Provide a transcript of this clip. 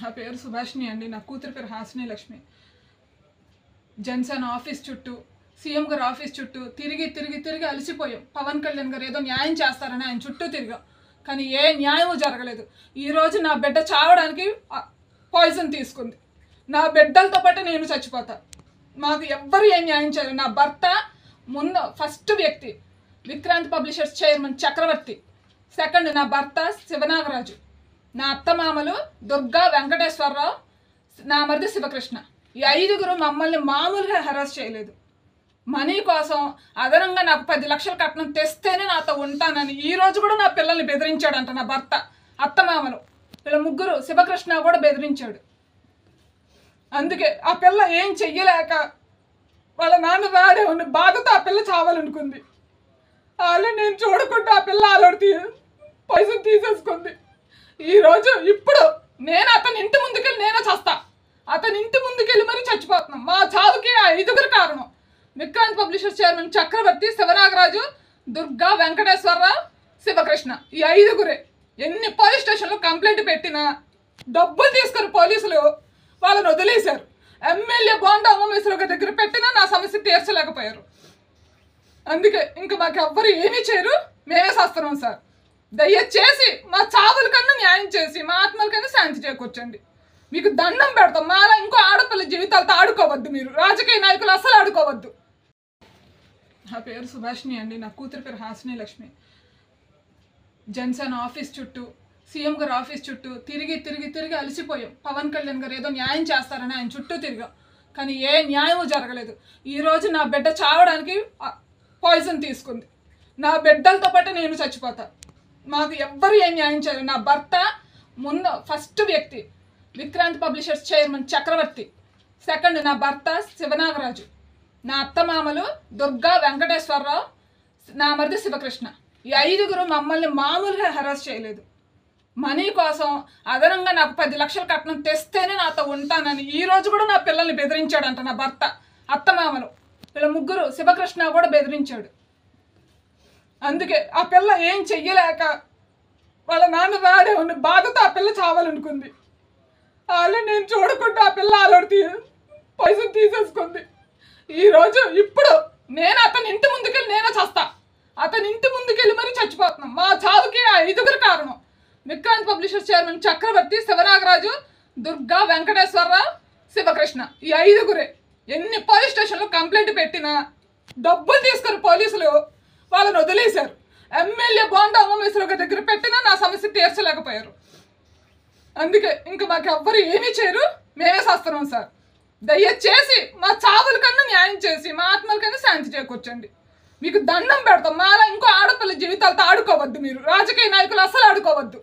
నా పేరు సుభాషిణి అండి. నా కూతురు పేరు హాసిని లక్ష్మి. జనసేన ఆఫీస్ చుట్టూ, సీఎం గారు ఆఫీస్ చుట్టూ తిరిగి తిరిగి తిరిగి అలసిపోయాం. పవన్ కళ్యాణ్ గారు ఏదో న్యాయం చేస్తారని ఆయన చుట్టూ తిరిగాం, కానీ ఏ న్యాయము జరగలేదు. ఈరోజు నా బిడ్డ చావడానికి పాయిజన్ తీసుకుంది. నా బిడ్డలతో పాటు నేను చచ్చిపోతా. మాకు ఎవ్వరు ఏం న్యాయం చేయలేదు. నా భర్త ముందు ఫస్ట్ వ్యక్తి విక్రాంత్ పబ్లిషర్స్ చైర్మన్ చక్రవర్తి, సెకండ్ నా భర్త శివనాగరాజు, నా అత్తమామలు దుర్గా వెంకటేశ్వరరావు, నా మరిది శివకృష్ణ. ఈ 5గురు మమ్మల్ని మామూలుగా హెరాస్ చేయలేదు. మనీ కోసం అదనంగా నాకు 10 లక్షలు కట్నం తెస్తేనే నాతో ఉంటానని ఈ రోజు కూడా నా పిల్లల్ని బెదిరించాడంట నా భర్త. అత్తమామలు వీళ్ళ ముగ్గురు, శివకృష్ణ కూడా బెదిరించాడు. అందుకే ఆ పిల్ల ఏం చెయ్యలేక వాళ్ళ నాన్న వాడే ఉన్న బాధతో ఆ పిల్ల చావాలనుకుంది. వాళ్ళు నేను చూడకుండా ఆ పిల్ల ఆలోడి పైసలు తీసేసుకుంది. ఈరోజు ఇప్పుడు నేను అతని ఇంటి ముందుకెళ్ళి నేనే చస్తా. అతని ఇంటి ముందుకెళ్ళి మరీ చచ్చిపోతున్నాం. మా చావుకి ఆ 5గురు కారణం. విక్రాంత్ పబ్లిషర్స్ చైర్మన్ చక్రవర్తి, శివనాగరాజు, దుర్గా వెంకటేశ్వరరావు, శివకృష్ణ. ఈ 5గురే. ఎన్ని పోలీస్ స్టేషన్లో కంప్లైంట్ పెట్టినా డబ్బులు తీసుకుని పోలీసులు వాళ్ళని వదిలేశారు. ఎమ్మెల్యే బోండా ఉమామేశ్వరరావు దగ్గర పెట్టినా నా సమస్య తీర్చలేకపోయారు. అందుకే ఇంక మాకు ఎవ్వరు ఏమీ చేయరు, మేమే చేస్తున్నాం సార్. దయచేసి మా చావుల కన్నా న్యాయం చేసి మా ఆత్మల కన్నా శాంతి చేకూర్చండి. మీకు దండం పెడతాం. మాలా ఇంకో ఆడపిల్ల జీవితాలతో ఆడుకోవద్దు. మీరు రాజకీయ నాయకులు అసలు ఆడుకోవద్దు. నా పేరు సుభాషిణి అండి. నా కూతురు పేరు హాసిని లక్ష్మి. జనసేన ఆఫీస్ చుట్టూ, సీఎం గారు ఆఫీస్ చుట్టూ తిరిగి తిరిగి తిరిగి అలసిపోయాం. పవన్ కళ్యాణ్ గారు ఏదో న్యాయం చేస్తారని ఆయన చుట్టూ తిరిగాం, కానీ ఏ న్యాయము జరగలేదు. ఈరోజు నా బిడ్డ చావడానికి పాయిజన్ తీసుకుంది. నా బిడ్డలతో పాటు నేను చచ్చిపోతా. మాకు ఎవ్వరు ఏం న్యాయం చేయలేదు. నా భర్త ముందు ఫస్ట్ వ్యక్తి విక్రాంత్ పబ్లిషర్స్ చైర్మన్ చక్రవర్తి, సెకండ్ నా భర్త శివనాగరాజు, నా అత్తమామలు దుర్గా వెంకటేశ్వరరావు, నా మరిది శివకృష్ణ. ఈ 5గురు మమ్మల్ని మామూలుగా హెరాస్ చేయలేదు. మనీ కోసం అదనంగా నాకు 10 లక్షలు కట్నం తెస్తేనే నాతో ఉంటానని ఈ రోజు కూడా నా పిల్లల్ని బెదిరించాడంట నా భర్త. అత్తమామలు వీళ్ళ ముగ్గురు, శివకృష్ణ కూడా బెదిరించాడు. అందుకే ఆ పిల్ల ఏం చెయ్యలేక వాళ్ళ నాన్న వాడే ఉన్న బాధతో ఆ పిల్ల చావాలనుకుంది. వాళ్ళు నేను చూడకుండా ఆ పిల్ల ఆలోడి పైసలు తీసేసుకుంది. ఈరోజు ఇప్పుడు నేను అతని ఇంటి ముందుకెళ్ళి నేనే చస్తా. అతని ఇంటి ముందుకెళ్ళి మరీ చచ్చిపోతున్నాం. మా చావుకి ఆ 5గురు కారణం. విక్రాంత్ పబ్లిషర్స్ చైర్మన్ చక్రవర్తి, శివనాగరాజు, దుర్గా వెంకటేశ్వరరావు, శివకృష్ణ. ఈ 5గురే. ఎన్ని పోలీస్ స్టేషన్లో కంప్లైంట్ పెట్టినా డబ్బులు తీసుకుని పోలీసులు వాళ్ళని వదిలేశారు. ఎమ్మెల్యే బోండా ఉమామేశ్వరరావు దగ్గర పెట్టినా నా సమస్య తీర్చలేకపోయారు. అందుకే ఇంక మాకు ఎవ్వరు ఏమీ చేయరు, మేమే చేస్తున్నాం సార్. దయచేసి మా చావుల కన్నా న్యాయం చేసి మా ఆత్మల కన్నా శాంతి చేకూర్చండి. మీకు దండం పెడతాం. మాలా ఇంకో ఆడపిల్ల జీవితాలతో ఆడుకోవద్దు. మీరు రాజకీయ నాయకులు అసలు ఆడుకోవద్దు.